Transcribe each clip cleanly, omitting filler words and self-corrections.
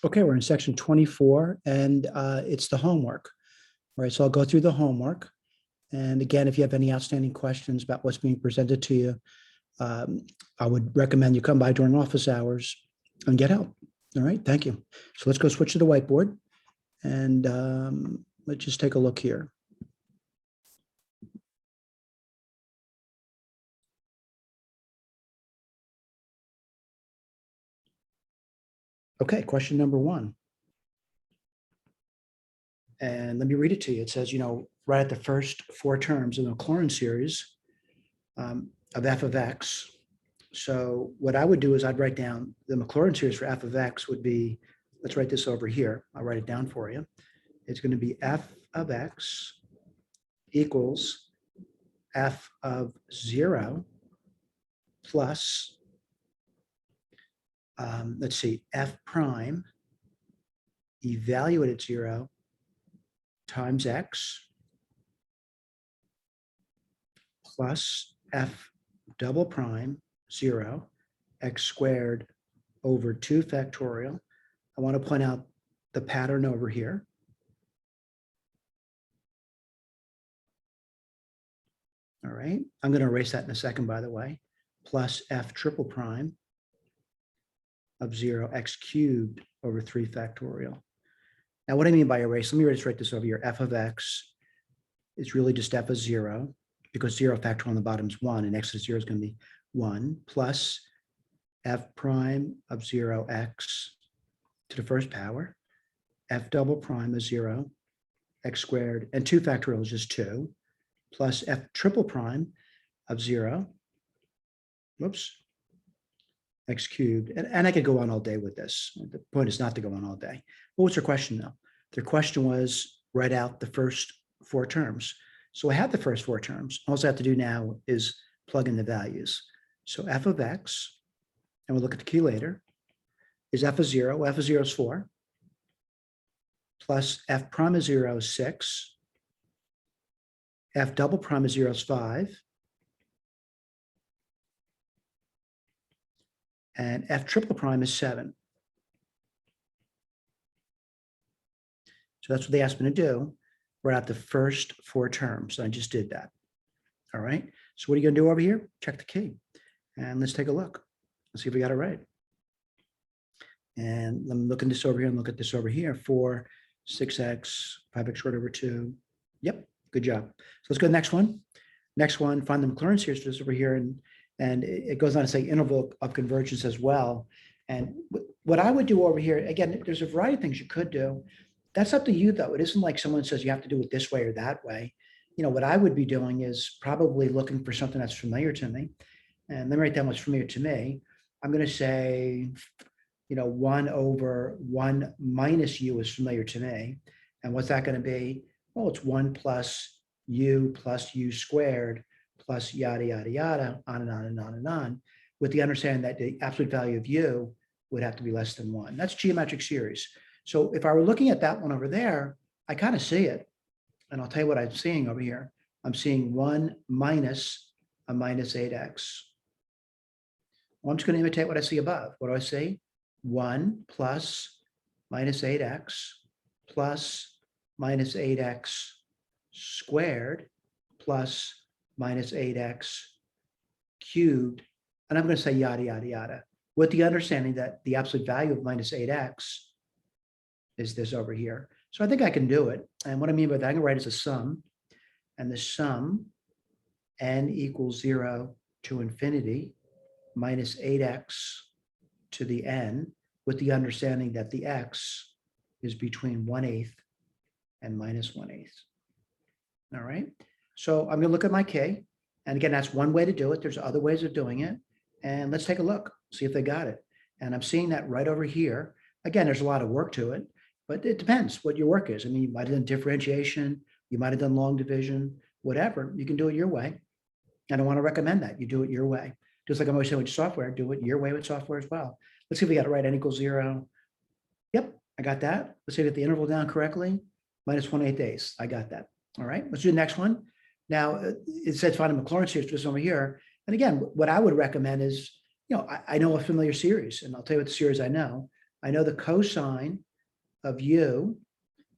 Okay, we're in section 24 and it's the homework. All right, so I'll go through the homework. And again, if you have any outstanding questions about what's being presented to you, I would recommend you come by during office hours and get help. All right, thank you. So let's go switch to the whiteboard and let's just take a look here. Okay, question number 1. And let me read it to you. It says, right at the first 4 terms in the Maclaurin series of f of x. So what I would do is I'd write down the Maclaurin series for f of x would be, let's write this over here. I'll write it down for you. It's going to be f of x equals f of 0 plus, let's see, f prime evaluated 0 times x plus f double prime 0 x squared over 2 factorial. I want to point out the pattern over here. All right, I'm going to erase that in a second, by the way, plus f triple prime of 0 x cubed over 3 factorial. Now, what do I mean by erase? Let me just write this over here. F of x is really just f of 0 because 0 factorial on the bottom is 1 and x of 0 is going to be 1 plus f prime of 0x to the first power, f double prime is 0, x squared, and 2 factorial is just 2, plus f triple prime of 0, whoops, x cubed. And I could go on all day with this. The point is not to go on all day. What was their question though? Their question was write out the first 4 terms. So I have the first 4 terms. All I have to do now is plug in the values. So f of x, and we'll look at the key later, is f of 0. F of 0 is 4, plus f prime of 0 is 6, f double prime of 0 is 5, and f triple prime is 7. So that's what they asked me to do. Write out the first 4 terms. I just did that. All right. So what are you going to do over here? Check the key. And let's take a look. Let's see if we got it right. And let me look at this over here and look at this over here. 4, 6x, 5x squared over 2. Yep. Good job. So let's go to the next one. Next one, find the Maclaurin series for this over here. And it goes on to say interval of convergence as well. And what I would do over here, again, there's a variety of things you could do. That's up to you, though. It isn't like someone says you have to do it this way or that way. What I would be doing is probably looking for something that's familiar to me. And let me write down what's familiar to me. I'm going to say, 1 over 1 minus u is familiar to me. And what's that going to be? Well, it's 1 plus u squared plus yada, yada, yada, on and on and on and on, with the understanding that the absolute value of u would have to be less than 1. That's geometric series. So if I were looking at that one over there, I kind of see it. And I'll tell you what I'm seeing over here. I'm seeing 1 minus a minus 8x. Well, I'm just going to imitate what I see above. What do I see? 1 plus minus 8x plus minus 8x squared plus minus 8x cubed. And I'm going to say yada, yada, yada, with the understanding that the absolute value of minus 8x is this over here. So I think I can do it. And what I mean by that, I can write as a sum. And the sum, n equals 0 to infinity, minus 8x to the n, with the understanding that the x is between 1/8 and minus 1/8. All right. So I'm going to look at my k. And again, that's one way to do it. There's other ways of doing it. And let's take a look, see if they got it. And I'm seeing that right over here. Again, there's a lot of work to it, but it depends what your work is. I mean, you might have done differentiation, you might have done long division, whatever. You can do it your way. And I want to recommend that you do it your way. Just like I'm always saying with software, do it your way with software as well. Let's see if we got it right. N equals 0. Yep, I got that. Let's see if I get the interval down correctly. Minus 1/8. I got that. All right, let's do the next one. Now, it says find a Maclaurin series for this over here. And again, what I would recommend is, I know a familiar series, and I'll tell you what the series I know. I know the cosine of u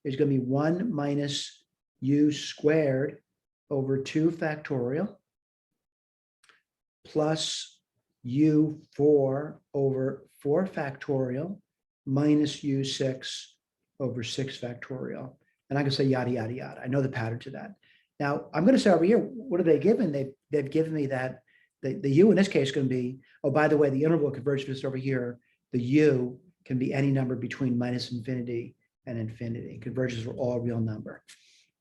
is going to be 1 minus u squared over 2 factorial plus u4 over 4 factorial minus u6 over 6 factorial. And I can say yada, yada, yada. I know the pattern to that. Now, I'm going to say over here, what are they given? They've given me that the u in this case is going to be, oh, by the way, the interval convergence over here, the u can be any number between minus infinity and infinity. Converges are all real number.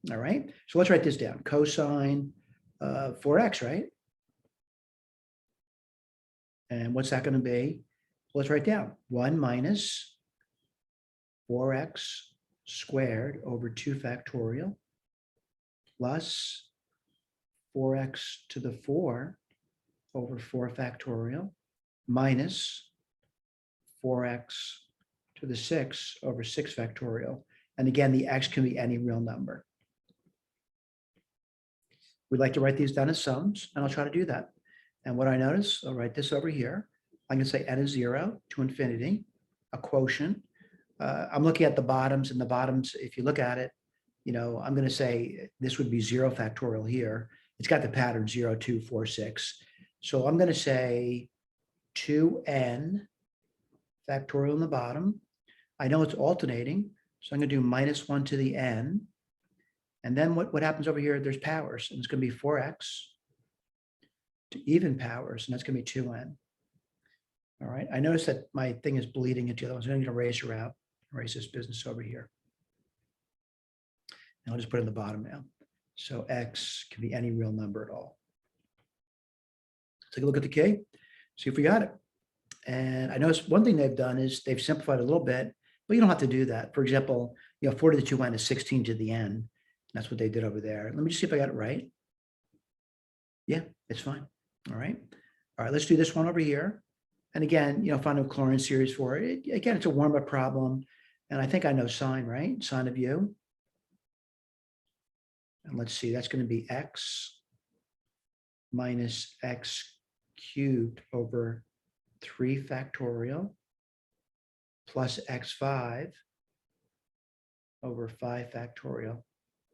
All right. So let's write this down. Cosine 4x, right? And what's that going to be? Let's write down 1 minus 4x squared over 2 factorial plus 4x to the 4 over 4 factorial minus 4x to the 6 over 6 factorial. And again, the x can be any real number. We'd like to write these down as sums, and I'll try to do that. And what I notice, I'll write this over here. I'm going to say n is 0 to infinity, a quotient. I'm looking at the bottoms, and the bottoms, if you look at it, you know, I'm going to say this would be 0 factorial here. It's got the pattern 0, 2, 4, 6. So I'm going to say 2n factorial in the bottom. I know it's alternating, so I'm going to do minus 1 to the n. And then what happens over here, there's powers, and it's going to be 4x to even powers, and that's going to be 2n. All right, I notice that my thing is bleeding into the other one, so I'm going to erase her out, erase this business over here. And I'll just put it in the bottom now. So x can be any real number at all. Take a look at the k, see if we got it. And I notice one thing they've done is they've simplified a little bit, but you don't have to do that. For example, 40 to the 2n is 16 to the n. That's what they did over there. Let me just see if I got it right. Yeah, it's fine. All right. All right, let's do this one over here. And again, find a Maclaurin series for it. Again, it's a warm-up problem. And I think I know sine, right? Sine of u. And let's see, that's going to be x minus x cubed over 3 factorial plus x5 over 5 factorial.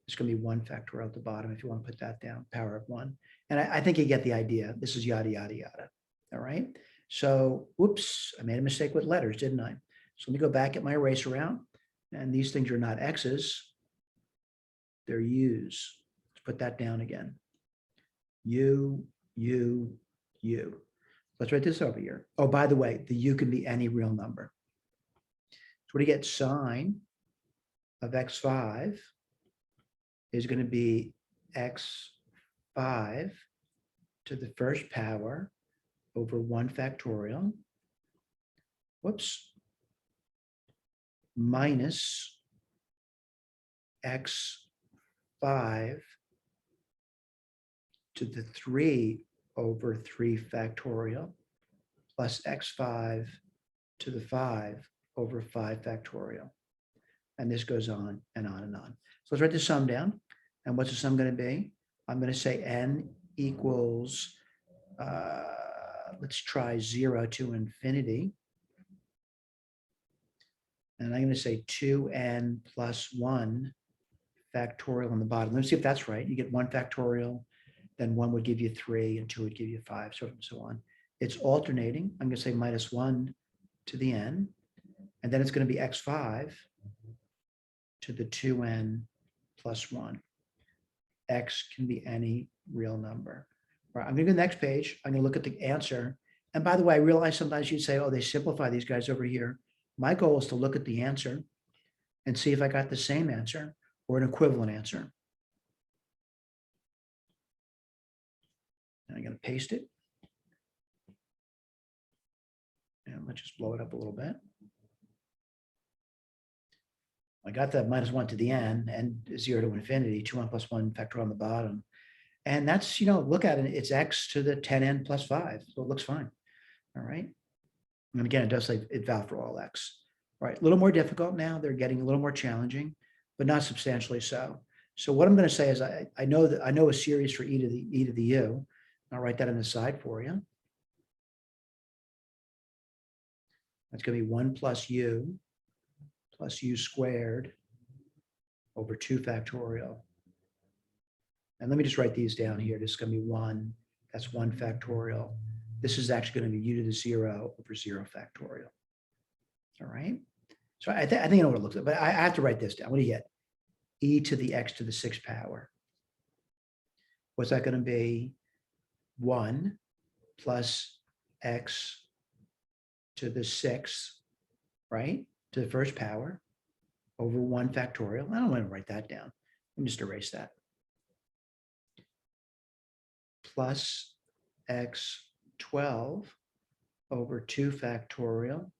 It's going to be 1 factorial at the bottom if you want to put that down, power of 1. And I think you get the idea. This is yada, yada, yada. All right. So, whoops, I made a mistake with letters, didn't I? So let me go back at my eraser out. And these things are not x's. They're u's. Let's put that down again. U, u, u. Let's write this over here. Oh, by the way, the u can be any real number. So what do you get? Sine of x5 is going to be x5 to the first power over 1 factorial, whoops, minus x5 to the 3 over 3 factorial plus x5 to the 5 over 5 factorial. And this goes on and on and on. So let's write the sum down. And what's the sum going to be? I'm going to say n equals, let's try 0 to infinity. And I'm going to say 2n plus 1 factorial on the bottom. Let's see if that's right. You get 1 factorial, then 1 would give you 3, and 2 would give you 5, so on and so on. It's alternating. I'm going to say minus 1 to the n, and then it's going to be x5 to the 2n plus 1. X can be any real number. All right, I'm going to go to the next page. I'm going to look at the answer. And by the way, I realize sometimes you'd say, oh, they simplify these guys over here. My goal is to look at the answer and see if I got the same answer or an equivalent answer. And I'm going to paste it. And let's just blow it up a little bit. I got that minus 1 to the n and 0 to infinity, 2n plus 1 factorial on the bottom. And that's, look at it, it's x to the 10n plus 5. So it looks fine. All right. And again, it does say it valid for all x. All right, a little more difficult now. They're getting a little more challenging, but not substantially so. So what I'm going to say is I know a series for e to the u. I'll write that on the side for you. That's going to be 1 plus u squared over 2 factorial. And let me just write these down here. This is going to be 1. That's 1 factorial. This is actually going to be u to the 0 over 0 factorial. All right. So I think I know what it looks like, but I have to write this down. What do you get? E to the x to the 6th power. What's that going to be? 1 plus x to the 6th, right? To the 1st power over 1 factorial. I don't want to write that down. Let me just erase that. Plus x 12 over 2 factorial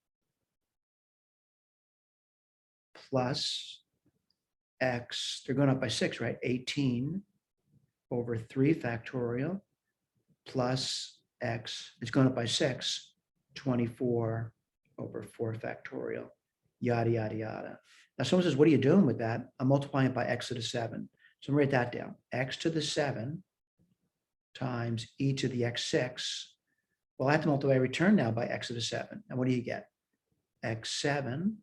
plus x, they're going up by 6, right? 18 over 3 factorial plus x, it's going up by 6, 24 over 4 factorial, yada, yada, yada. Now someone says, what are you doing with that? I'm multiplying it by x to the 7. So I'm going to write that down. X to the 7 times e to the x6. Well, I have to multiply return now by x to the 7. And what do you get? x7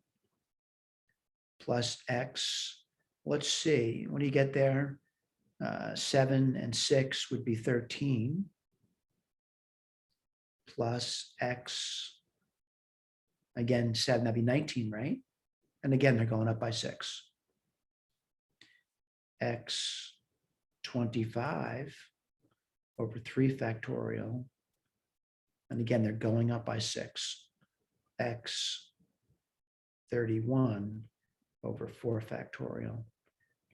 plus x, let's see, what do you get there? 7 and 6 would be 13 plus x, again, 7, that'd be 19, right? And again, they're going up by 6. X 25 over 3 factorial. And again, they're going up by 6. X 31 over 4 factorial,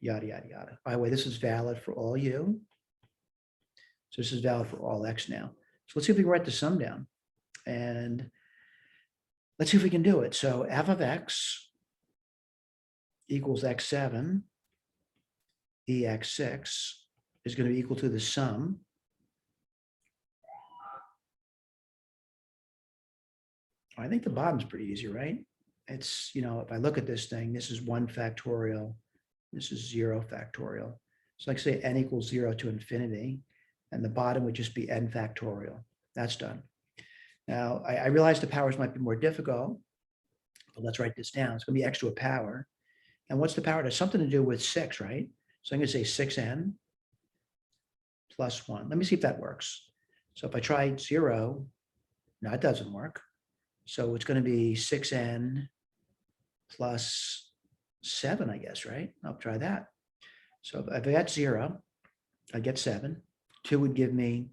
yada, yada, yada. By the way, this is valid for all u. So this is valid for all x now. So let's see if we can write the sum down. And let's see if we can do it. So f of x equals x7, ex6 is going to be equal to the sum I think the bottom's pretty easy, right? It's, if I look at this thing, this is 1 factorial. This is 0 factorial. So like say n equals 0 to infinity, and the bottom would just be n factorial. That's done. Now, I realize the powers might be more difficult, but let's write this down. It's going to be x to a power. And what's the power? It has something to do with 6, right? So I'm going to say 6n plus 1. Let me see if that works. So if I try 0, no, it doesn't work. So it's going to be 6n plus 7, I guess, right? I'll try that. So if I got 0, I get 7. 2 would give me,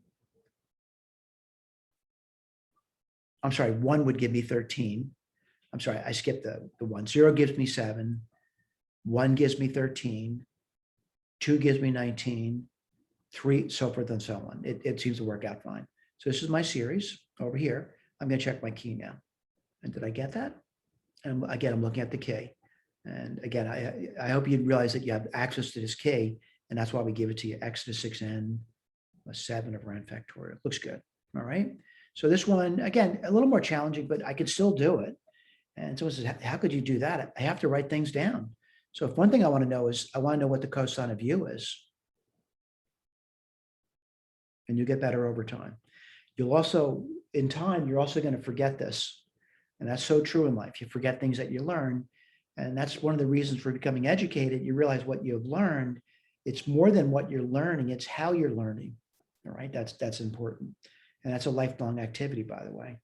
I'm sorry, 1 would give me 13. I'm sorry, I skipped the 1. 0 gives me 7. 1 gives me 13. 2 gives me 19. 3, so forth and so on. It seems to work out fine. So this is my series over here. I'm going to check my key now. And did I get that? And again, I'm looking at the key. And again, I hope you realize that you have access to this key, and that's why we give it to you, x to the 6n plus 7 over n factorial. Looks good. All right. So this one, again, a little more challenging, but I could still do it. And someone says, how could you do that? I have to write things down. So if one thing I want to know is, I want to know what the cosine of u is. And you get better over time. You'll also, in time, you're also going to forget this. And that's so true in life. You forget things that you learn. And that's one of the reasons for becoming educated. You realize what you've learned. It's more than what you're learning. It's how you're learning. All right. That's important. And that's a lifelong activity, by the way.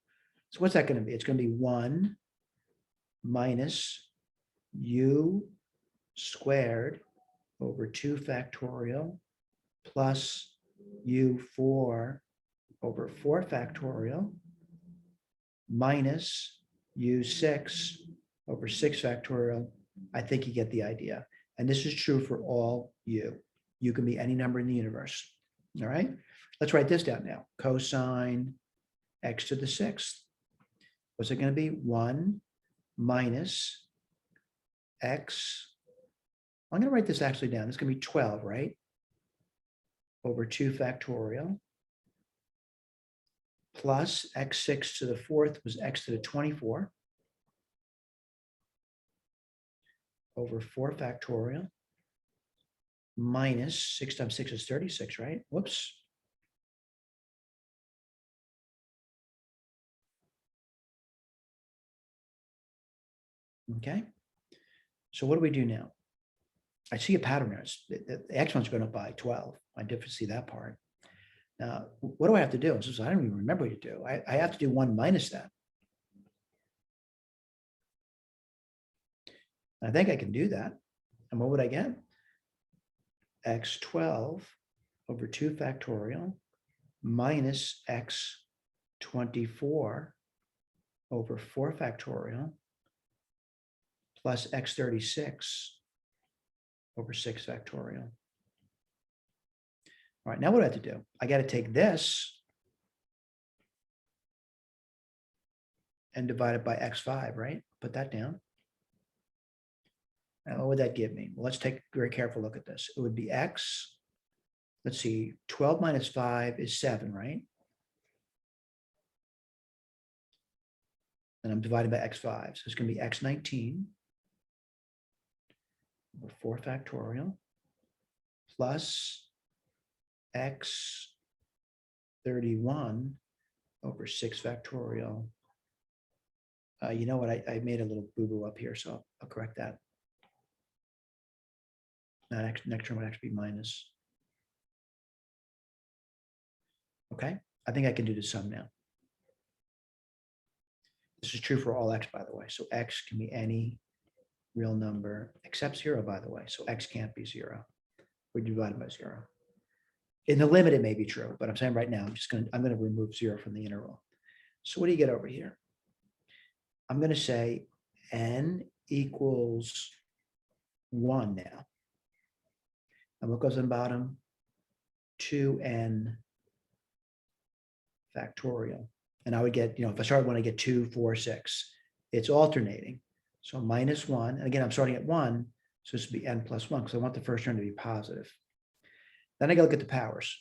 So what's that going to be? It's going to be 1 minus u squared over 2 factorial plus u4 over 4 factorial minus u6 over 6 factorial. I think you get the idea. And this is true for all u. U can be any number in the universe. All right. Let's write this down now. Cosine x to the 6th. What's it going to be? 1 minus x. I'm going to write this actually down. It's going to be 12, right? Over 2 factorial plus x6 to the 4th was x to the 24 over 4 factorial minus 6 times 6 is 36, right? Whoops. Okay. So what do we do now? I see a pattern there. The exponent's going up by 12. I did see that part. Now, what do I have to do? I don't even remember what to do. I have to do 1 minus that. I think I can do that. And what would I get? X12 over 2 factorial minus X24 over 4 factorial plus X36 over 6 factorial. All right, now what do I have to do? I got to take this and divide it by X5, right? Put that down. And what would that give me? Well, let's take a very careful look at this. It would be X, let's see, 12 minus 5 is 7, right? And I'm divided by X5. So it's going to be X19 over 4 factorial plus X31 over 6 factorial. You know what? I made a little boo-boo up here, so I'll correct that. That next term would actually be minus. Okay, I think I can do the sum now. This is true for all X, by the way. So X can be any real number except 0, by the way. So X can't be 0. We're divided by 0. In the limit, it may be true, but I'm saying right now, I'm going to remove 0 from the interval. So what do you get over here? I'm going to say n equals 1 now. And what goes on bottom? 2n factorial. And I would get, if I start when I get 2, 4, 6, it's alternating. So minus 1. And again, I'm starting at 1. So this would be n plus 1 because I want the first term to be positive. Then I got to look at the powers.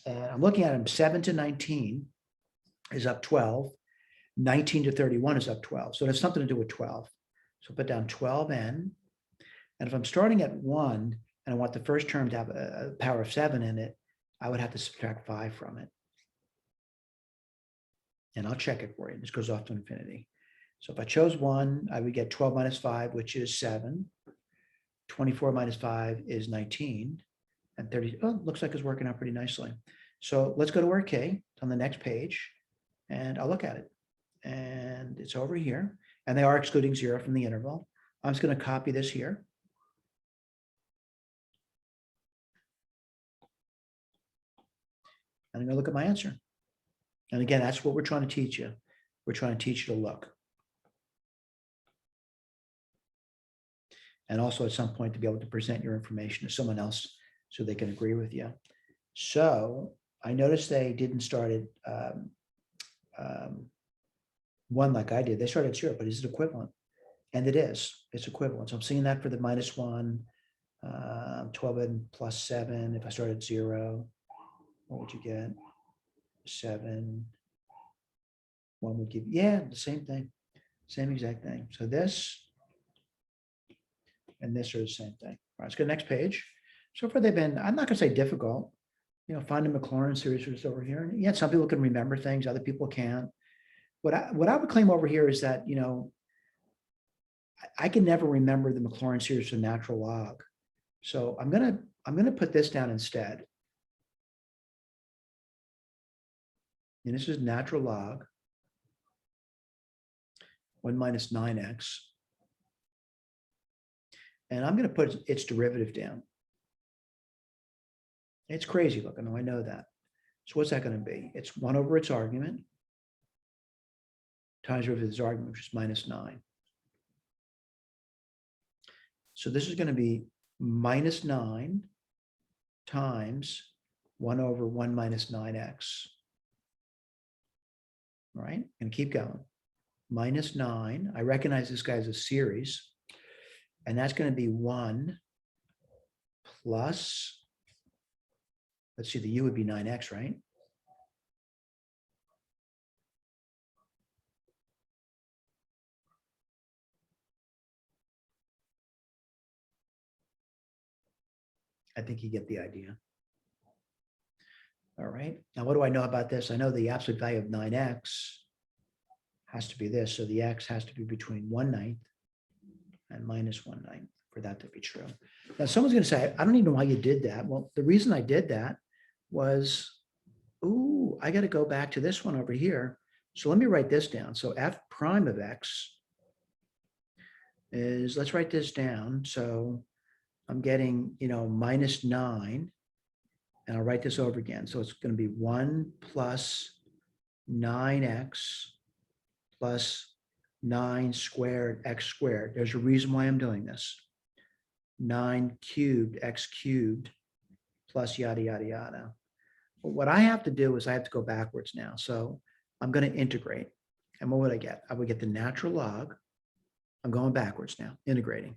And I'm looking at them 7 to 19 is up 12. 19 to 31 is up 12. So it has something to do with 12. So put down 12n. And if I'm starting at 1 and I want the first term to have a power of 7 in it, I would have to subtract 5 from it. And I'll check it for you. This goes off to infinity. So if I chose 1, I would get 12 minus 5, which is 7. 24 minus 5 is 19. And 30, looks like it's working out pretty nicely. So let's go to our K on the next page, and I'll look at it. And it's over here. And they are excluding 0 from the interval. I'm just going to copy this here. And I'm going to look at my answer. And again, that's what we're trying to teach you. We're trying to teach you to look. And also at some point to be able to present your information to someone else so they can agree with you. So I noticed they didn't start at 1 like I did. They started at 0, but is it equivalent? And it is. It's equivalent. So I'm seeing that for the minus 1, 12 and plus 7. If I start at 0, what would you get? 7. 1 would give, the same thing. Same exact thing. So this and this are the same thing. All right, let's go to the next page. So far they've been, I'm not going to say difficult. Find the Maclaurin series is over here. And yet some people can remember things, other people can't. What I would claim over here is that, I can never remember the Maclaurin series for natural log. So I'm gonna put this down instead. And this is natural log 1 minus 9x. And I'm going to put its derivative down. It's crazy looking, I know that. So what's that going to be? It's 1 over its argument times derivative of its argument, which is minus 9. So this is going to be minus 9 times 1 over 1 minus 9x. All right, and keep going. Minus 9. I recognize this guy as a series. And that's going to be 1 plus, let's see, the u would be 9x, right? I think you get the idea. All right. Now, what do I know about this? I know the absolute value of 9x has to be this. So the x has to be between 1/9 and minus 1/9 for that to be true. Now, someone's going to say, I don't even know why you did that. Well, the reason I did that was, ooh, I got to go back to this one over here. So let me write this down. So f prime of x is, let's write this down. So I'm getting, minus 9, and I'll write this over again. So it's going to be 1 plus 9x plus 9 squared x squared. There's a reason why I'm doing this. 9 cubed x cubed plus yada, yada, yada. But what I have to do is I have to go backwards now. So I'm going to integrate. And what would I get? I would get the natural log. I'm going backwards now, integrating,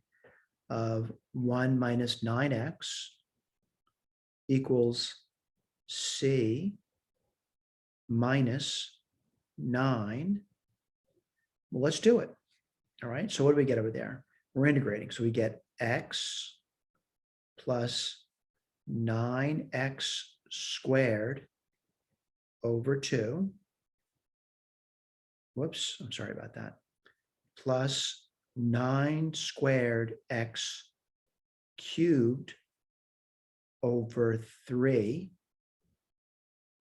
of 1 minus 9x equals c minus 9. Well, let's do it. All right. So what do we get over there? We're integrating. So we get x plus 9x squared over 2. Whoops, I'm sorry about that. Plus 9 squared x cubed over 3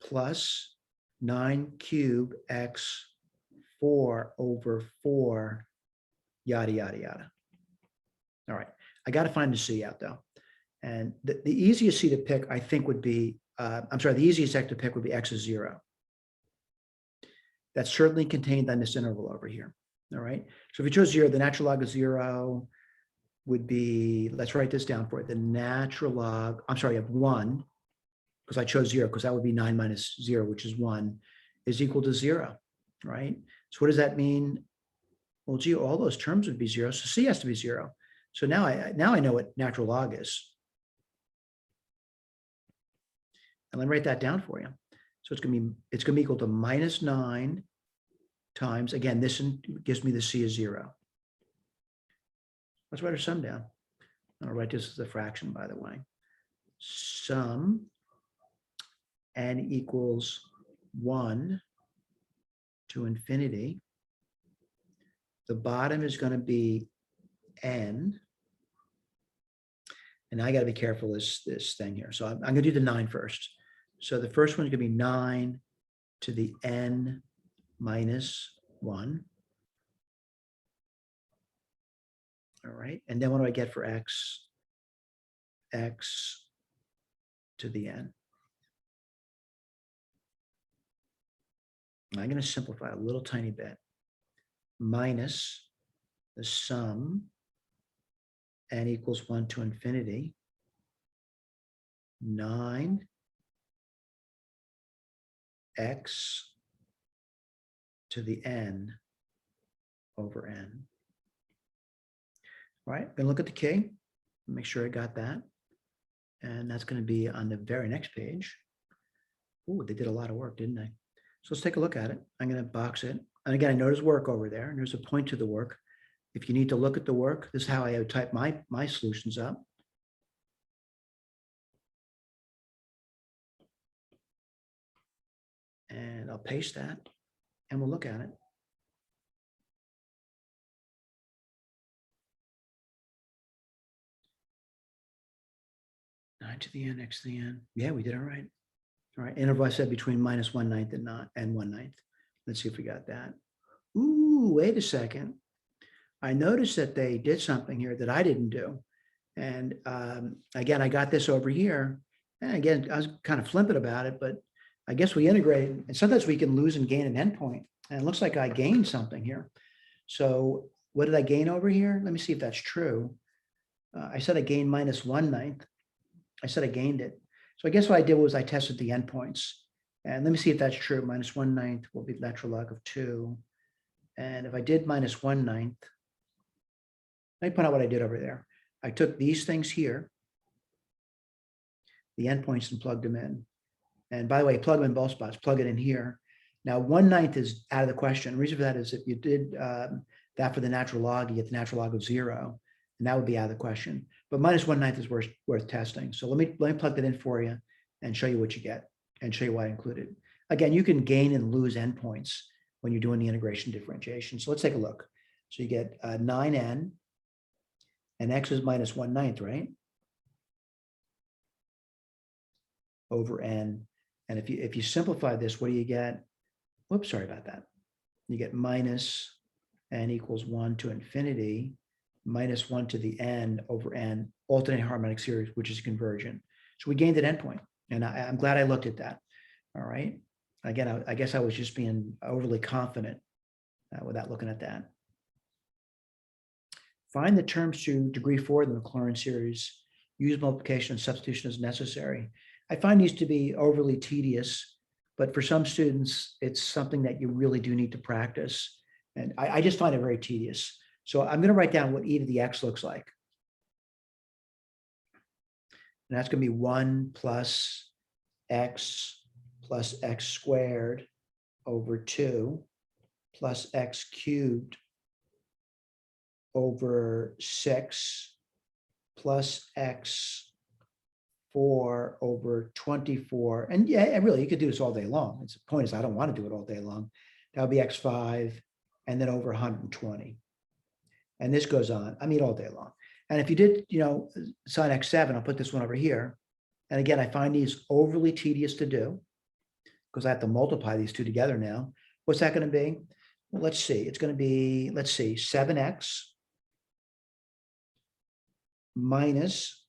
plus 9 cubed x 4 over 4, yada, yada, yada. All right, I got to find the c out though. And the easiest c to pick, I think, would be, the easiest x to pick would be x is 0. That's certainly contained on this interval over here. All right. So if you chose 0, the natural log of 0 would be, let's write this down for it. The natural log, of 1, because I chose 0, because that would be 9 minus 0, which is 1, is equal to 0. Right. So what does that mean? Well, gee, all those terms would be 0. So c has to be 0. So now I know what natural log is. And let me write that down for you. So it's going to be equal to minus 9 times, again, this gives me the c is 0. Let's write our sum down. I'll write this as a fraction, by the way. Sum n equals 1 to infinity. The bottom is going to be n. And I got to be careful this thing here. So I'm going to do the 9 first. So the first one is going to be 9 to the n minus 1. All right. And then what do I get for x? X to the n. I'm going to simplify a little tiny bit. Minus the sum n equals 1 to infinity. 9 x to the n over n. All right, I'm going to look at the k, make sure I got that. And that's going to be on the very next page. Oh, they did a lot of work, didn't they? So let's take a look at it. I'm going to box it. And again, I know there's work over there, and there's a point to the work. If you need to look at the work, this is how I would type my solutions up. And I'll paste that, and we'll look at it. Nine to the n, x to the n. Yeah, we did all right. All right, interval I said between minus 1/9 and 1/9. Let's see if we got that. Ooh, wait a second. I noticed that they did something here that I didn't do. And again, I got this over here. And again, I was kind of flippant about it, but I guess we integrated. And sometimes we can lose and gain an endpoint. And it looks like I gained something here. So what did I gain over here? Let me see if that's true. I said I gained minus 1/9. I said I gained it. So I guess what I did was I tested the endpoints. And let me see if that's true. Minus 1/9 will be the natural log of 2. And if I did minus 1/9, let me point out what I did over there. I took these things here, the endpoints, and plugged them in. And by the way, plug them in both spots, plug it in here. Now, 1/9 is out of the question. The reason for that is if you did that for the natural log, you get the natural log of 0, and that would be out of the question. But minus 1/9 is worth testing. So let me plug that in for you and show you what you get and show you why I included. Again, you can gain and lose endpoints when you're doing the integration differentiation. So let's take a look. So you get 9n And x is minus 1/9, right? Over n. And if you simplify this, what do you get? Whoops, sorry about that. You get minus n equals 1 to infinity, minus 1 to the n over n, alternating harmonic series, which is convergent. So we gained an endpoint, and I'm glad I looked at that. All right. Again, I guess I was just being overly confident without looking at that. Find the terms to degree 4 of the Maclaurin series. Use multiplication and substitution as necessary. I find these to be overly tedious, but for some students, it's something that you really do need to practice. And I just find it very tedious. So I'm going to write down what e to the x looks like. And that's going to be 1 plus x squared over 2 plus x cubed over 6 plus x 4 over 24. And yeah, really, you could do this all day long. It's the point is I don't want to do it all day long. That would be x5 and then over 120. And this goes on, I mean, all day long. And if you did, sine x7, I'll put this one over here. And again, I find these overly tedious to do because I have to multiply these two together now. What's that going to be? Well, let's see. It's going to be, 7x minus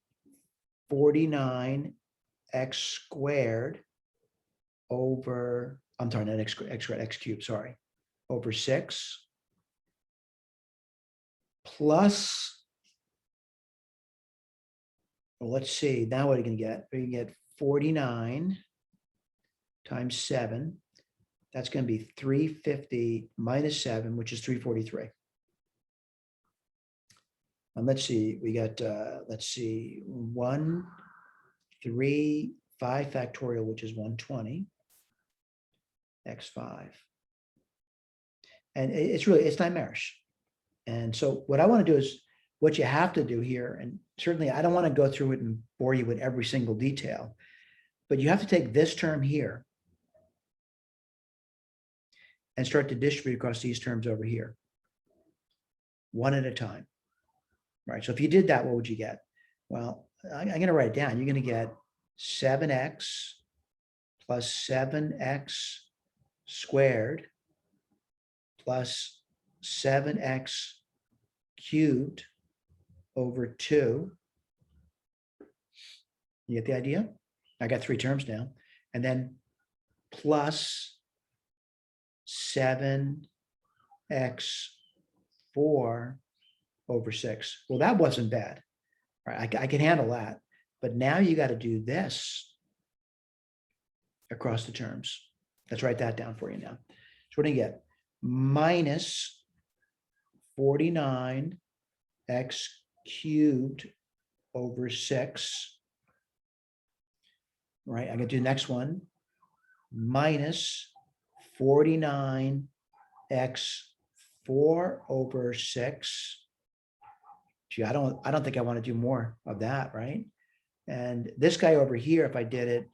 49x squared over, I'm sorry, not x squared, x cubed, sorry, over 6 plus, well, let's see, now what are you going to get? You're going to get 49 times 7. That's going to be 350 minus 7, which is 343. And let's see, we got, 1, 3, 5 factorial, which is 120, x5. And it's nightmarish. And so what I want to do is what you have to do here, and certainly I don't want to go through it and bore you with every single detail, but you have to take this term here and start to distribute across these terms over here, one at a time. Right. So if you did that, what would you get? Well, I'm going to write it down. You're going to get 7x plus 7x squared plus 7x cubed over 2. You get the idea? I got 3 terms now. And then plus 7x 4 over 6. Well, that wasn't bad. Right? I can handle that. But now you got to do this across the terms. Let's write that down for you now. So what do you get? Minus 49x cubed over 6. Right? I'm going to do the next one. Minus 49x 4 over 6. Gee, I don't think I want to do more of that, right? And this guy over here, if I did it,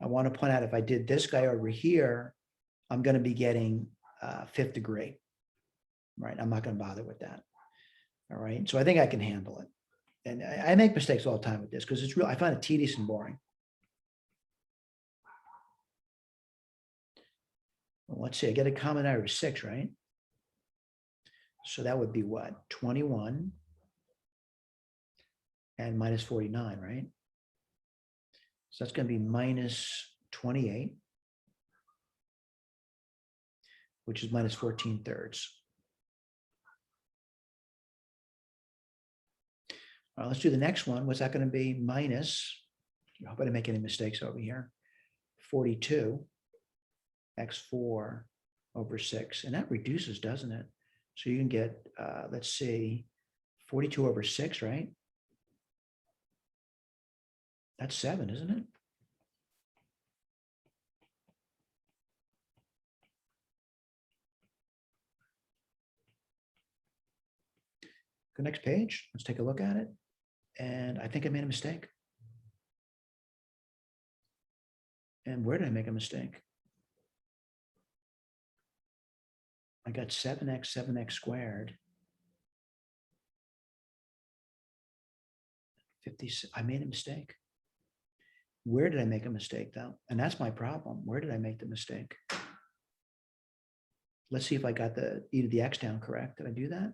I want to point out if I did this guy over here, I'm going to be getting 5th degree, right? I'm not going to bother with that. All right. So I think I can handle it. And I make mistakes all the time with this because it's real. I find it tedious and boring. Well, let's see. I get a common error of 6, right? So that would be what? 21 and minus 49, right? So that's going to be minus 28, which is minus 14/3. All right, let's do the next one. What's that going to be? Minus, I hope I didn't make any mistakes over here, 42 x4 over 6. And that reduces, doesn't it? So you can get, let's see, 42 over 6, right? That's 7, isn't it? Go next page. Let's take a look at it. And I think I made a mistake. And where did I make a mistake? I got 7x squared 56. I made a mistake. Where did I make a mistake though? And that's my problem. Where did I make the mistake? Let's see if I got the e to the x down correct. Did I do that?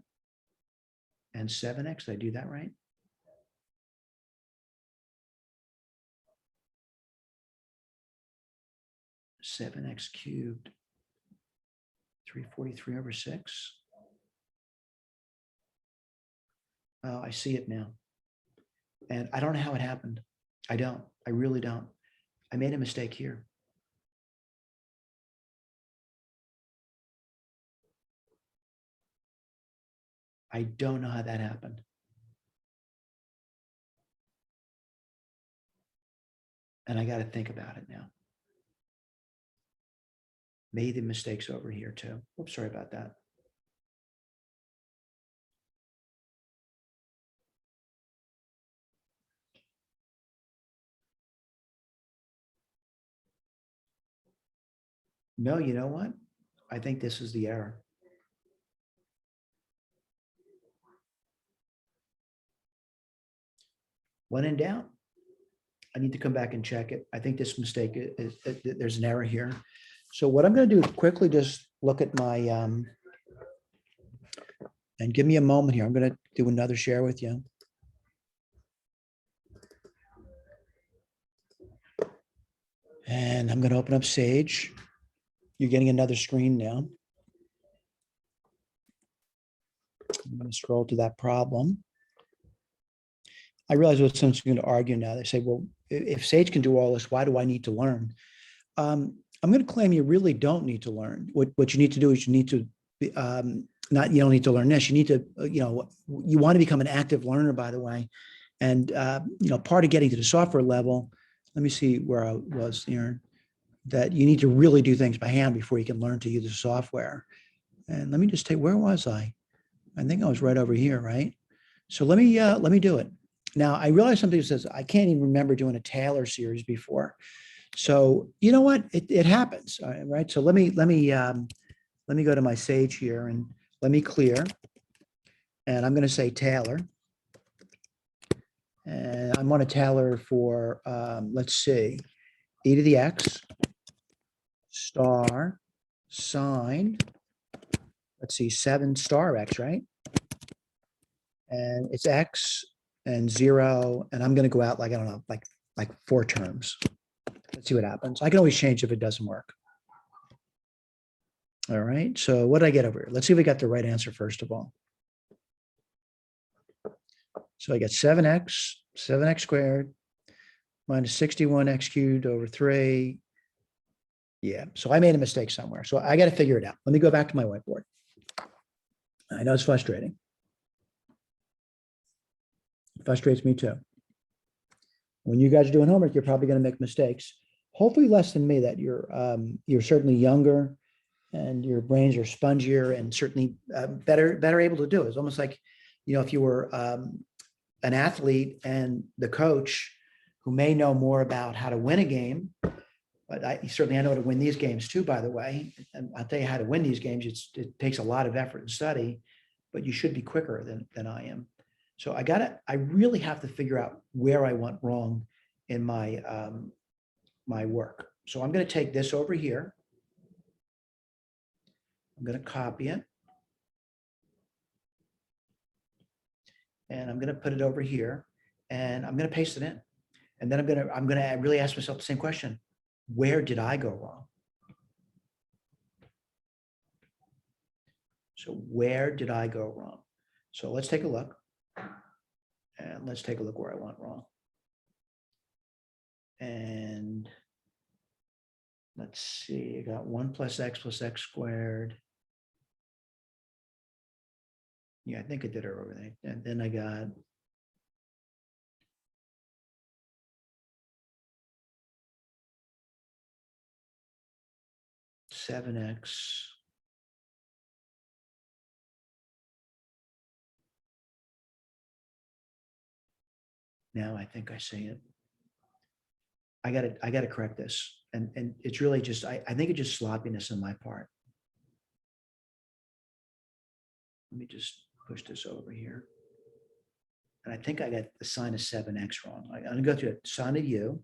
And 7x, did I do that right? Seven x cubed, 343 over 6. Oh, I see it now. And I don't know how it happened. I don't. I really don't. I made a mistake here. I don't know how that happened. And I got to think about it now. Made the mistakes over here too. Oops, sorry about that. No, you know what? I think this is the error. When in doubt, I need to come back and check it. I think this mistake is there's an error here. So what I'm going to do is quickly just look at my, and give me a moment here. I'm going to do another share with you. And I'm going to open up Sage. You're getting another screen now. I'm going to scroll to that problem. I realize what someone's going to argue now. They say, well, if Sage can do all this, why do I need to learn? I'm going to claim you really don't need to learn. What you need to do is you need to, you don't need to learn this. You need to, you want to become an active learner, by the way. And, part of getting to the software level, let me see where I was here, that you need to really do things by hand before you can learn to use the software. And let me just take, where was I? I think I was right over here, right? So let me do it. Now, I realize somebody says, I can't even remember doing a Taylor series before. So you know what? It happens, right? So let me go to my Sage here and let me clear. And I'm going to say Taylor. And I'm on a Taylor for, let's see, e to the x, star, sine, let's see, 7 star x, right? And it's x and 0, and I'm going to go out like, I don't know, like 4 terms. Let's see what happens. I can always change if it doesn't work. All right, so what did I get over here? Let's see if we got the right answer first of all. So I got 7x squared minus 61x cubed over 3. Yeah, so I made a mistake somewhere. So I got to figure it out. Let me go back to my whiteboard. I know it's frustrating. It frustrates me too. When you guys are doing homework, you're probably going to make mistakes. Hopefully less than me, that you're certainly younger and your brains are spongier and certainly better able to do it. It's almost like, if you were an athlete and the coach who may know more about how to win a game, but I know how to win these games too, by the way. And I'll tell you how to win these games. It takes a lot of effort and study, but you should be quicker than I am. So I really have to figure out where I went wrong in my, my work. So I'm going to take this over here. I'm going to copy it. And I'm going to put it over here and I'm going to paste it in. And then I'm going to really ask myself the same question. Where did I go wrong? So where did I go wrong? So let's take a look. And let's take a look where I went wrong. And let's see, I got 1 plus x squared. Yeah, I think I did it over there. And then I got 7x. Now I think I see it. I got to correct this. And it's really just, I think it's just sloppiness on my part. Let me just push this over here. and I think I got the sine of 7x wrong. I'm gonna go through it. Sine of u,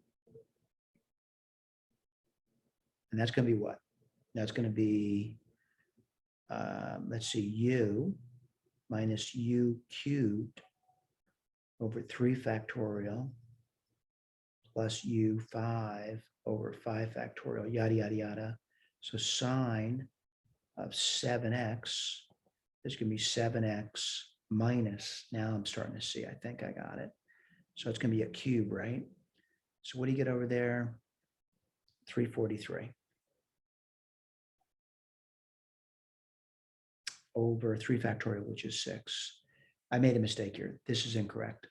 and that's gonna be what? That's gonna be, let's see, u minus u cubed over 3 factorial plus u5 over 5 factorial, yada, yada, yada. So sine of 7x is going to be 7x minus, now I'm starting to see, I think I got it. So it's going to be a cube, right? So what do you get over there? 343 over 3 factorial, which is 6. I made a mistake here. This is incorrect.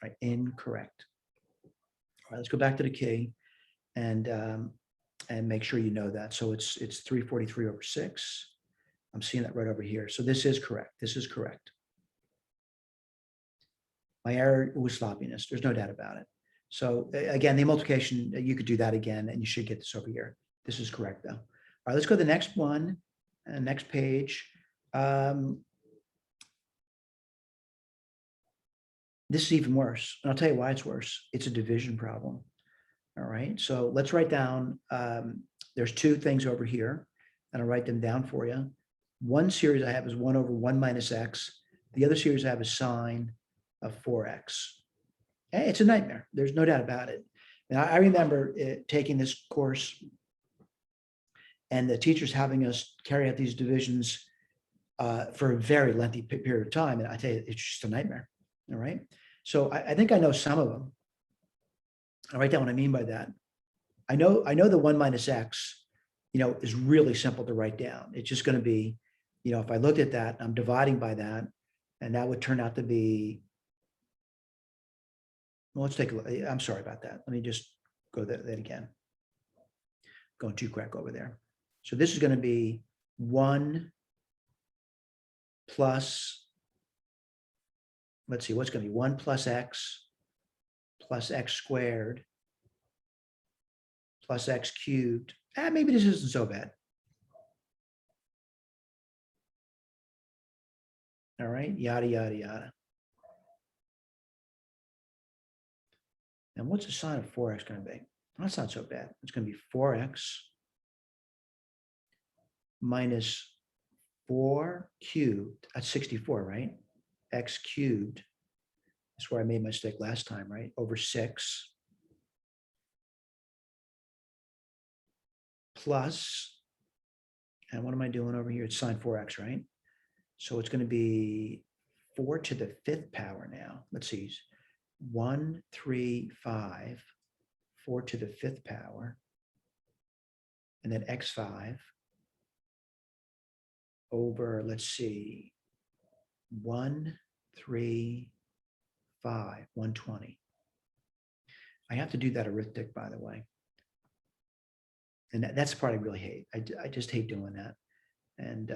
All right, incorrect. All right, let's go back to the key and make sure you know that. So it's 343 over 6. I'm seeing that right over here. So this is correct. This is correct. My error was sloppiness. There's no doubt about it. So again, the multiplication, you could do that again, and you should get this over here. This is correct, though. All right, let's go to the next one, next page. This is even worse. And I'll tell you why it's worse. It's a division problem. All right, so let's write down, there's 2 things over here, and I'll write them down for you. One series I have is 1 over 1 minus x. The other series I have is sine of 4x. It's a nightmare. There's no doubt about it. And I remember taking this course and the teachers having us carry out these divisions for a very lengthy period of time. And I tell you, it's just a nightmare. All right. So I think I know some of them. I'll write down what I mean by that. I know the 1 minus x, is really simple to write down. It's just going to be, if I looked at that, I'm dividing by that, and that would turn out to be, well, let's take a look. I'm sorry about that. Let me just go that again. Going too quick over there. So this is going to be 1 plus, let's see, what's going to be 1 plus x squared plus x cubed. Maybe this isn't so bad. All right, yada, yada, yada. And what's the sine of 4x going to be? That's not so bad. It's going to be 4x minus 4 cubed. That's 64, right? X cubed. That's where I made my mistake last time, right? Over 6 plus, and what am I doing over here? It's sine 4x, right? So it's going to be 4 to the 5th power now. Let's see, 1, 3, 5, 4 to the 5th power, and then x5 over, let's see, 1, 3, 5, 120. I have to do that arithmetic, by the way. And that's the part I really hate. I just hate doing that. And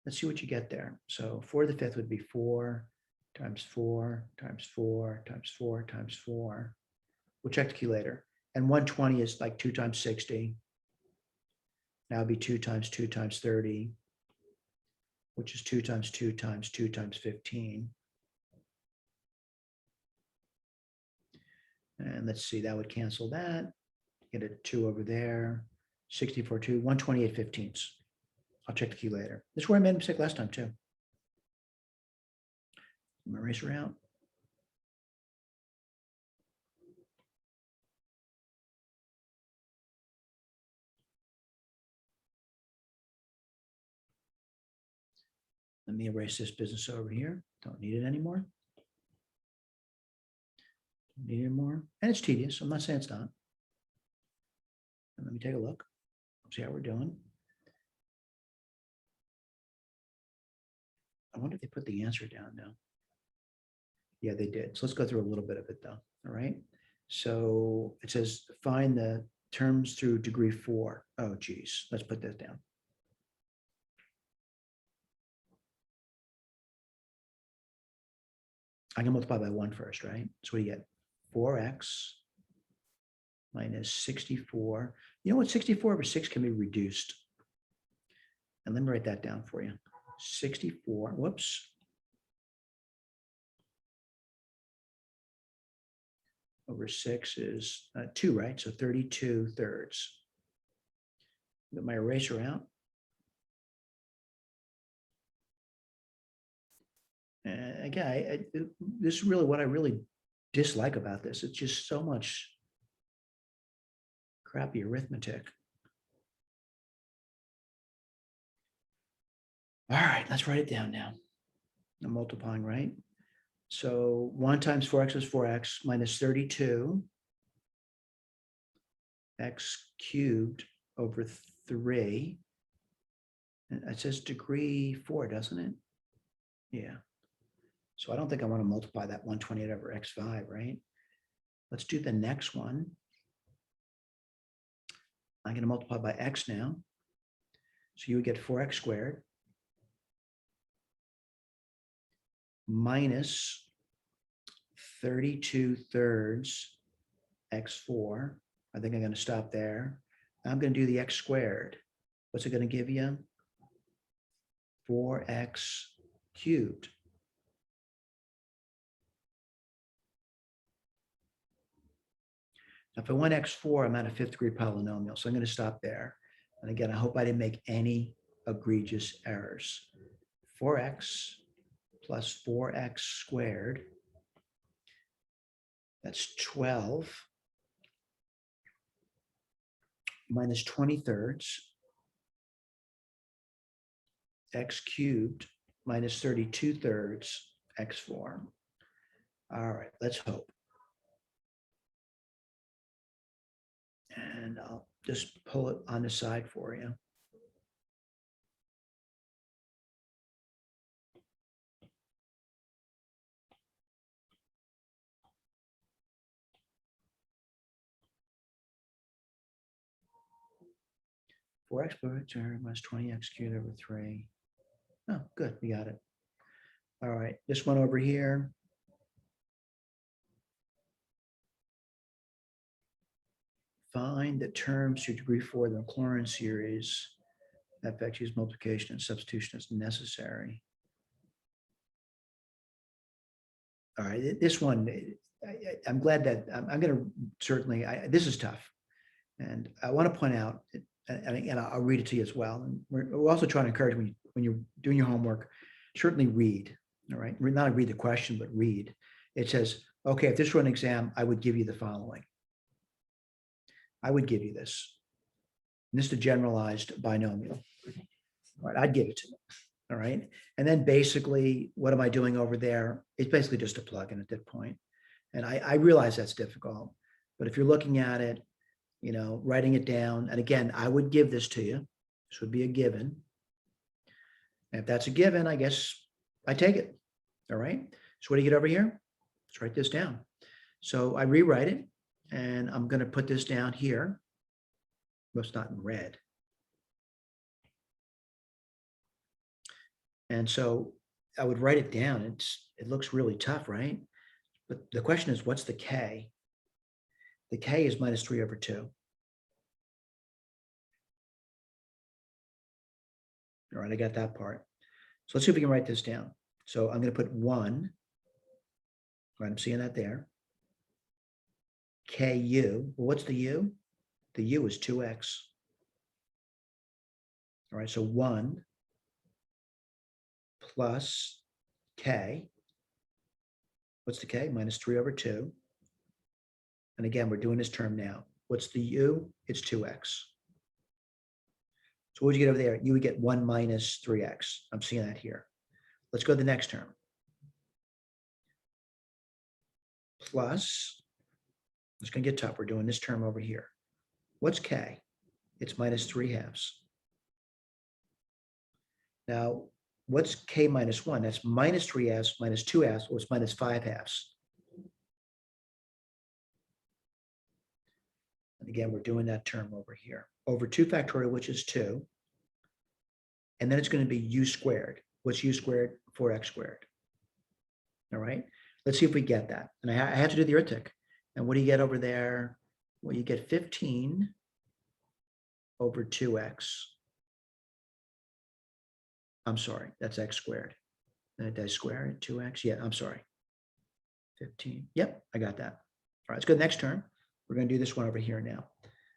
let's see what you get there. So 4 to the 5th would be 4 times 4 times 4 times 4 times 4. We'll check the calculator. And 120 is like 2 times 60. Now it'd be 2 times 2 times 30, which is 2 times 2 times 2 times 15. And let's see, that would cancel that. Get a 2 over there. 64, 2, 128/15. I'll check the key later. This is where I made a mistake last time too. My eraser out. Let me erase this business over here. Don't need it anymore. Don't need it anymore. And it's tedious. I'm not saying it's not. And let me take a look. See how we're doing. I wonder if they put the answer down now. Yeah, they did. So let's go through a little bit of it though. All right. So it says find the terms through degree 4. Oh, geez. Let's put that down. I can multiply by 1 first, right? So what do you get? 4x minus 64. You know what? 64 over 6 can be reduced. And let me write that down for you. 64, whoops. over 6 is 2, right? So 32 thirds. Get my eraser out. And again, this is really what I really dislike about this. It's just so much crappy arithmetic. All right, let's write it down now. I'm multiplying, right? So 1 times 4x is 4x minus 32 x cubed over 3. And it says degree 4, doesn't it? Yeah. So I don't think I want to multiply that 128 over x5, right? Let's do the next one. I'm going to multiply by x now. So you would get 4x squared minus 32 thirds x4. I think I'm going to stop there. I'm going to do the x squared. What's it going to give you? 4x cubed. Now, if I want x4, I'm at a 5th degree polynomial. So I'm going to stop there. And again, I hope I didn't make any egregious errors. 4x plus 4x squared. That's 12 minus 20 thirds x cubed minus 32 thirds x4. All right, let's hope. And I'll just pull it on the side for you. Four x minus 20x cubed over 3. Oh, good, we got it. All right, this one over here. Find the terms to degree 4 of the Maclaurin series. FX use multiplication and substitution as necessary. All right, this one, I'm glad that I'm going to certainly, this is tough. And I want to point out, and I'll read it to you as well. And we're also trying to encourage when you're doing your homework, certainly read, all right? Not read the question, but read. It says, okay, if this were an exam, I would give you the following. I would give you this. And this is a generalized binomial. All right, I'd give it to them. All right. And then basically, what am I doing over there? It's basically just a plug-in at that point. And I realize that's difficult, but if you're looking at it, you know, writing it down, and again, I would give this to you. This would be a given. And if that's a given, I guess I take it. All right. So what do you get over here? Let's write this down. So I rewrite it, and I'm going to put this down here. Well, it's not in red. And so I would write it down. It looks really tough, right? But the question is, what's the K? The K is minus 3 over 2. All right, I got that part. So let's see if we can write this down. So I'm going to put 1. Right, I'm seeing that there. KU. Well, what's the U? The U is 2x. All right, so 1 plus K. What's the K? Minus 3 over 2. And again, we're doing this term now. What's the U? It's 2x. So what would you get over there? You would get 1 minus 3x. I'm seeing that here. Let's go to the next term. Plus, it's going to get tough. We're doing this term over here. What's K? It's minus 3 halves. Now, what's K minus 1? That's minus 3 halves, minus 2 halves, or it's minus 5 halves. And again, we're doing that term over here. Over 2 factorial, which is 2. And then it's going to be u squared. What's u squared? 4x squared. All right. Let's see if we get that. And I have to do the arithmetic. And what do you get over there? Well, you get 15 over 2x. I'm sorry, that's x squared. Did I square it? 2x? Yeah, I'm sorry. 15. Yep, I got that. right, let's go to the next term. We're going to do this one over here now.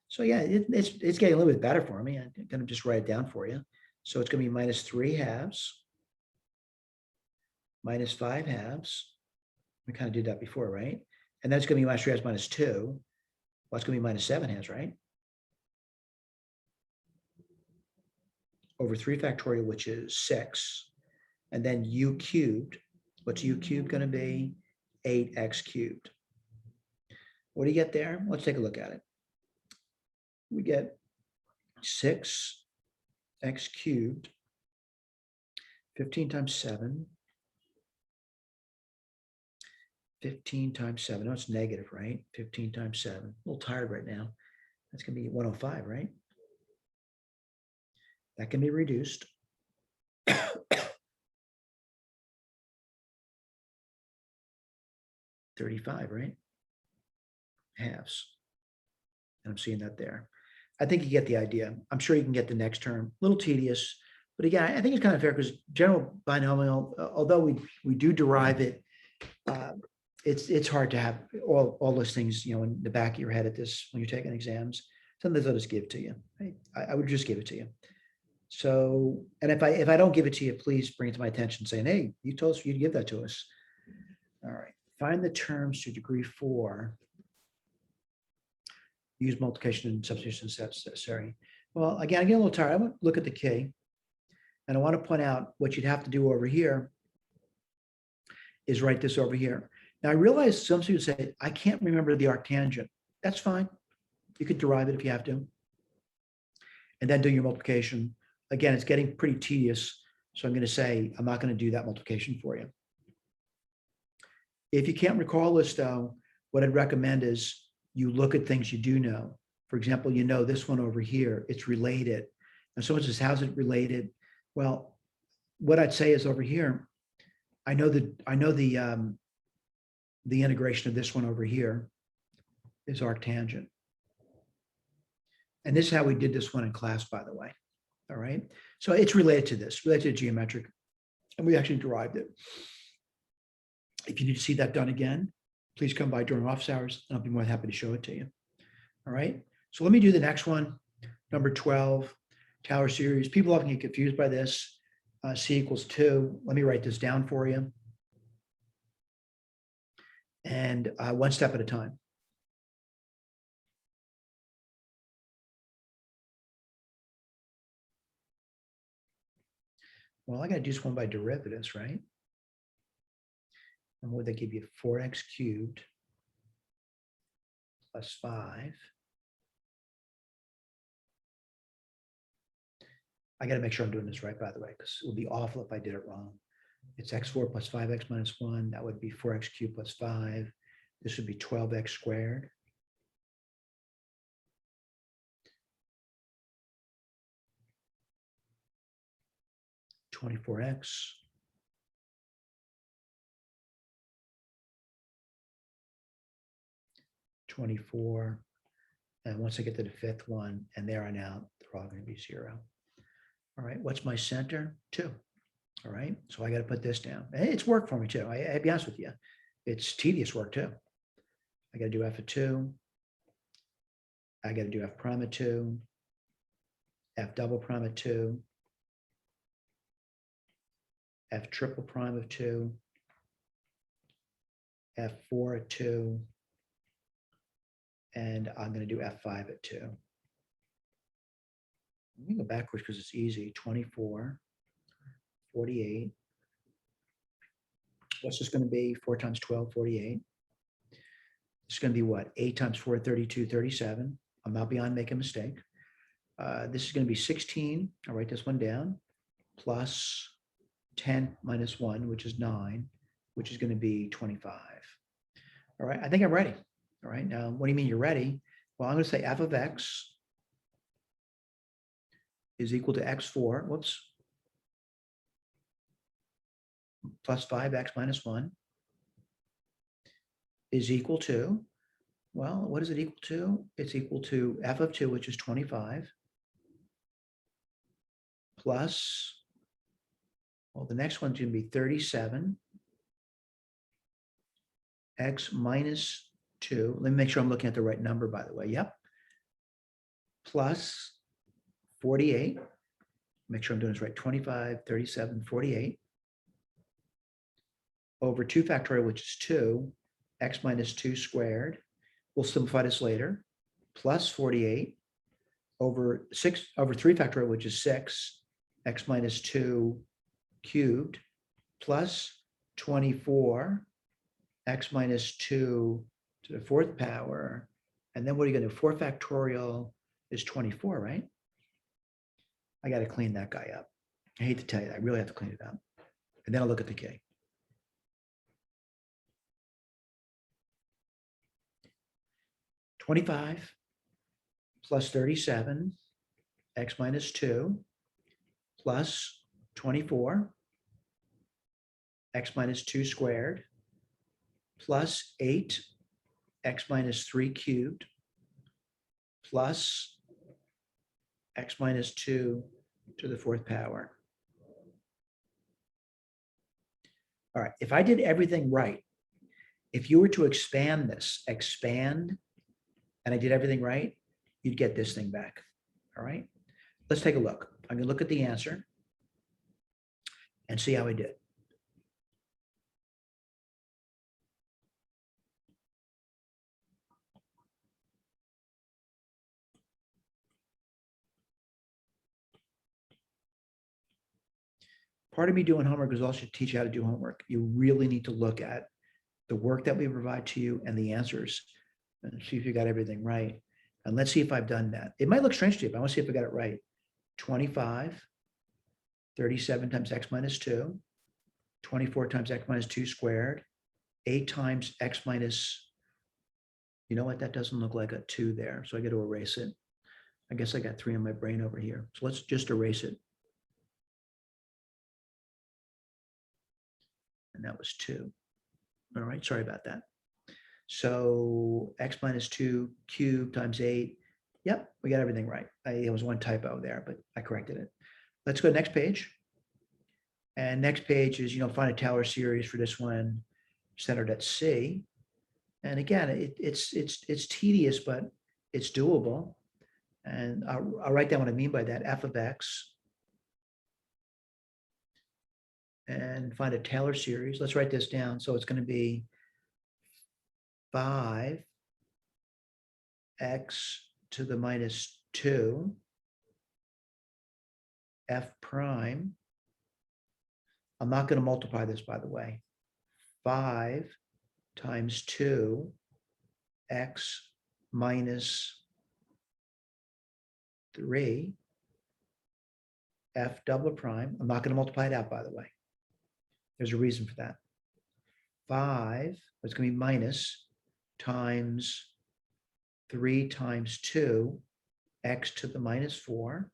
So yeah, it's getting a little bit better for me. I'm going to just write it down for you. So it's going to be minus 3 halves, minus 5 halves. We kind of did that before, right? And that's going to be minus 3 halves minus 2. Well, it's going to be minus 7 halves, right? Over 3 factorial, which is 6. And then u cubed. What's u cubed going to be? 8x cubed. What do you get there? Let's take a look at it. We get 6x cubed, 15 times 7, 15 times 7. No, it's negative, right? 15 times 7. A little tired right now. That's going to be 105, right? That can be reduced. 35, right? Halves. And I'm seeing that there. I think you get the idea. I'm sure you can get the next term. A little tedious, but again, I think it's kind of fair because general binomial, although we do derive it, it's hard to have all those things, in the back of your head at this when you're taking exams. Sometimes I'll just give it to you. I would just give it to you. So, and if I don't give it to you, please bring it to my attention saying, hey, you told us you'd give that to us. All right. Find the terms to degree 4. Use multiplication and substitution steps necessary. Well, again, I get a little tired. I want to look at the key. And I want to point out what you'd have to do over here is write this over here. Now, I realize some students say, I can't remember the arctangent. That's fine. You could derive it if you have to. And then do your multiplication. Again, it's getting pretty tedious. So I'm going to say, I'm not going to do that multiplication for you. If you can't recall this, though, what I'd recommend is you look at things you do know. For example, this one over here, it's related. And someone says, how's it related? Well, what I'd say is over here, I know the integration of this one over here is arctangent. And this is how we did this one in class, by the way. All right. So it's related to this, related to geometric. And we actually derived it. If you need to see that done again, please come by during office hours and I'll be more than happy to show it to you. All right. So let me do the next one. Number 12, Taylor series. People often get confused by this. C equals 2. Let me write this down for you. And one step at a time. Well, I got to do this one by derivatives, right? And what would that give you? 4x cubed plus 5. I got to make sure I'm doing this right, by the way, because it would be awful if I did it wrong. It's x4 plus 5x minus 1. That would be 4x cubed plus 5. This would be 12x squared. (24x). (24). And once I get to the fifth one, and there on out, they're all going to be 0. All right, what's my center? 2. All right, so I got to put this down. Hey, it's work for me too. I'll be honest with you. It's tedious work too. I got to do f of 2. I got to do f prime of 2, f double prime of 2, f triple prime of 2, f4 at 2, and I'm going to do f5 at 2. Let me go backwards because it's easy. 24, 48. What's this going to be? 4 times 12, 48. It's going to be what? 8 times 4, 32, 37. I'm not beyond making a mistake. This is going to be 16. I'll write this one down. Plus 10 minus 1, which is 9, which is going to be 25. All right, I think I'm ready. All right, now what do you mean you're ready? Well, I'm going to say f of x is equal to x4, whoops, plus 5x minus 1 is equal to, well, what is it equal to? It's equal to f of 2, which is 25, plus, well, the next one's going to be 37, x minus 2. Let me make sure I'm looking at the right number, by the way. Yep. Plus 48. Make sure I'm doing this right. 25, 37, 48. Over 2 factorial, which is 2, x minus 2 squared. We'll simplify this later. Plus 48 over 3 factorial, which is 6, x minus 2 cubed, plus 24, x minus 2 to the 4th power. And then what are you going to do? 4 factorial is 24, right? I got to clean that guy up. I hate to tell you that. I really have to clean it up. And then I'll look at the k. $25 plus 37, x minus 2, plus 24, x minus 2 squared, plus 8, x minus 3 cubed, plus x minus 2 to the 4th power. All right, if I did everything right, if you were to expand this, and I did everything right, you'd get this thing back. All right, let's take a look. I'm going to look at the answer and see how I did. Part of me doing homework is also to teach you how to do homework. You really need to look at the work that we provide to you and the answers and see if you got everything right. And let's see if I've done that. It might look strange to you, but I want to see if I got it right. 25, 37 times x minus 2, 24 times x minus 2 squared, 8 times x minus, you know what, that doesn't look like a 2 there, so I got to erase it. I guess I got 3 in my brain over here. So let's just erase it. And that was 2. All right, sorry about that. So x minus 2 cubed times 8. Yep, we got everything right. It was one typo there, but I corrected it. Let's go to the next page. And next page is, find a Taylor series for this one centered at C. And again, it's tedious, but it's doable. And I'll write down what I mean by that, f of x. And find a Taylor series. Let's write this down. So it's going to be 5x to the minus 2 f prime. I'm not going to multiply this, by the way. 5 times 2 x minus 3 f double prime. I'm not going to multiply it out, by the way. There's a reason for that. 5, it's going to be minus times 3 times 2 x to the minus 4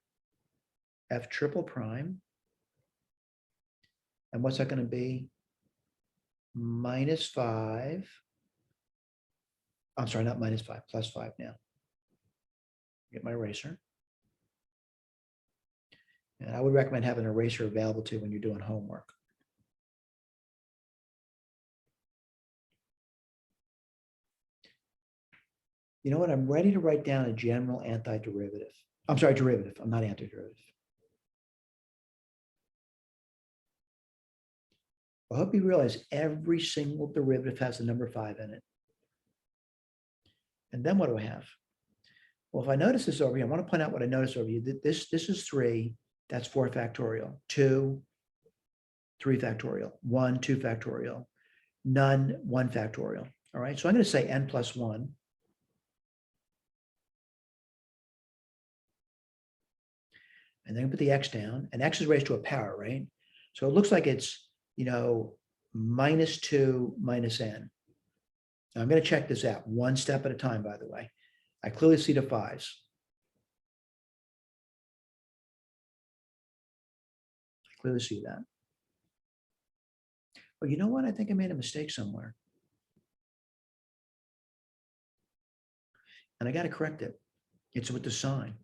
f triple prime. And what's that going to be? Minus 5. I'm sorry, not minus 5, plus 5 now. Get my eraser. And I would recommend having an eraser available to you when you're doing homework. You know what? I'm ready to write down a general antiderivative. I'm sorry, derivative. I'm not antiderivative. I hope you realize every single derivative has the number 5 in it. And then what do I have? Well, if I notice this over here, I want to point out what I noticed over here. This is 3. That's 4 factorial. 2, 3 factorial. 1, 2 factorial. None, 1 factorial. All right. So I'm going to say n plus 1. And then put the x down. And x is raised to a power, right? So it looks like it's, minus 2 minus n. Now I'm going to check this out one step at a time, by the way. I clearly see the 5s. I clearly see that. But you know what? I think I made a mistake somewhere. And I got to correct it. It's with the sign.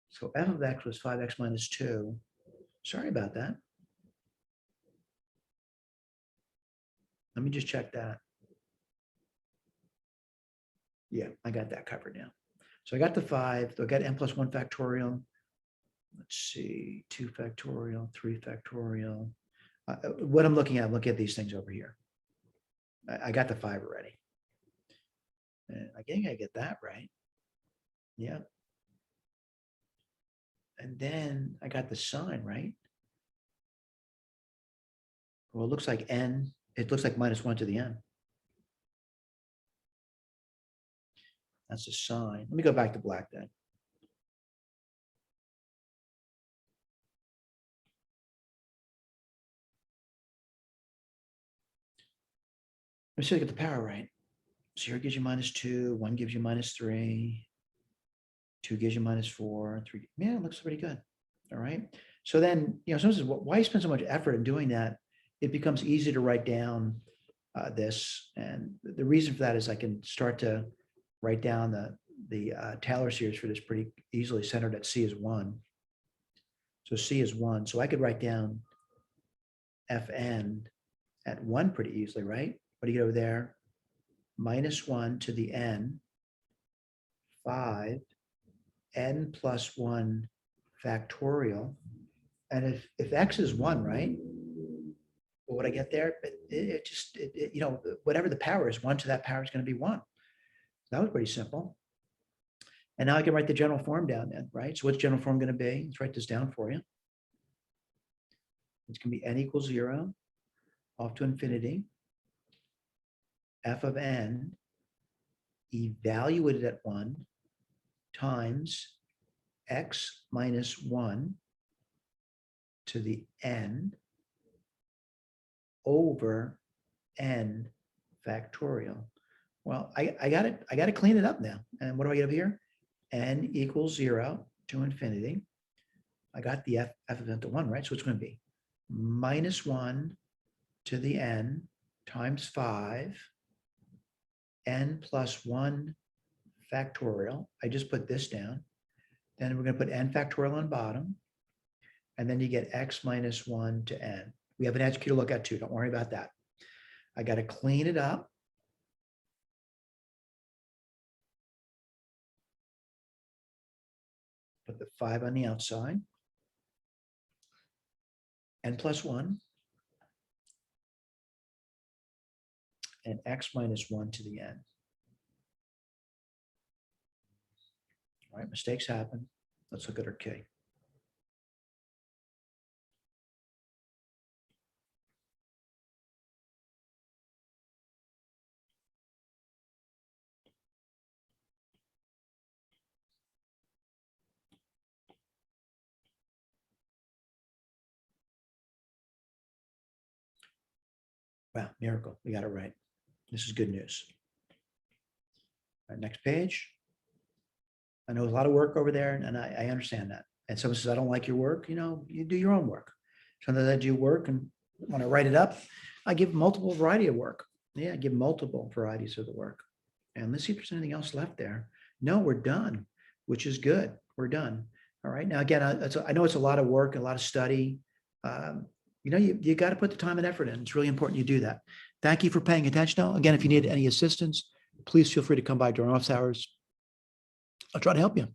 So f of x was 5x minus 2. Sorry about that. Let me just check that. Yeah, I got that covered now. So I got the 5, I got n plus 1 factorial. Let's see, 2 factorial, 3 factorial. What I'm looking at these things over here. I got the 5 already. And I think I get that right. Yeah. And then I got the sign, right? Well, it looks like n, it looks like minus 1 to the n. That's a sign. Let me go back to black then. Let me see if I get the power right. 0 gives you minus 2, 1 gives you minus 3, 2 gives you minus 4, 3. Yeah, it looks pretty good. All right. So then, someone says, well, why spend so much effort in doing that? It becomes easy to write down this. And the reason for that is I can start to write down the Taylor series for this pretty easily, centered at C is 1. So C is 1. So I could write down Fn at 1 pretty easily, right? What do you get over there? Minus 1 to the n, 5, n plus 1 factorial. And if x is 1, right? Well, what I get there, whatever the power is, 1 to that power is going to be 1. That was pretty simple. And now I can write the general form down then, right? So what's general form going to be? Let's write this down for you. It's going to be n equals 0 off to infinity. F of n evaluated at 1 times x minus 1 to the n over n factorial. Well, I got to clean it up now. And what do I get up here? N equals 0 to infinity. I got the f of n to 1, right? So it's going to be minus 1 to the n times 5, n plus 1 factorial. I just put this down. Then we're going to put n factorial on bottom. And then you get x minus 1 to n. We have an edge key to look at too. Don't worry about that. I got to clean it up. Put the 5 on the outside. N plus 1. And x minus 1 to the n. All right, mistakes happen. Let's look at our key. Wow, miracle. We got it right. This is good news. All right, next page. I know there's a lot of work over there, and I understand that. And someone says, I don't like your work. You do your own work. Sometimes I do work, and when I write it up, I give multiple variety of work. Yeah, I give multiple varieties of the work. And let's see if there's anything else left there. No, we're done, which is good. We're done. All right. Now, again, I know it's a lot of work, a lot of study. You got to put the time and effort in. It's really important you do that. Thank you for paying attention. Now, again, if you need any assistance, please feel free to come by during office hours. I'll try to help you.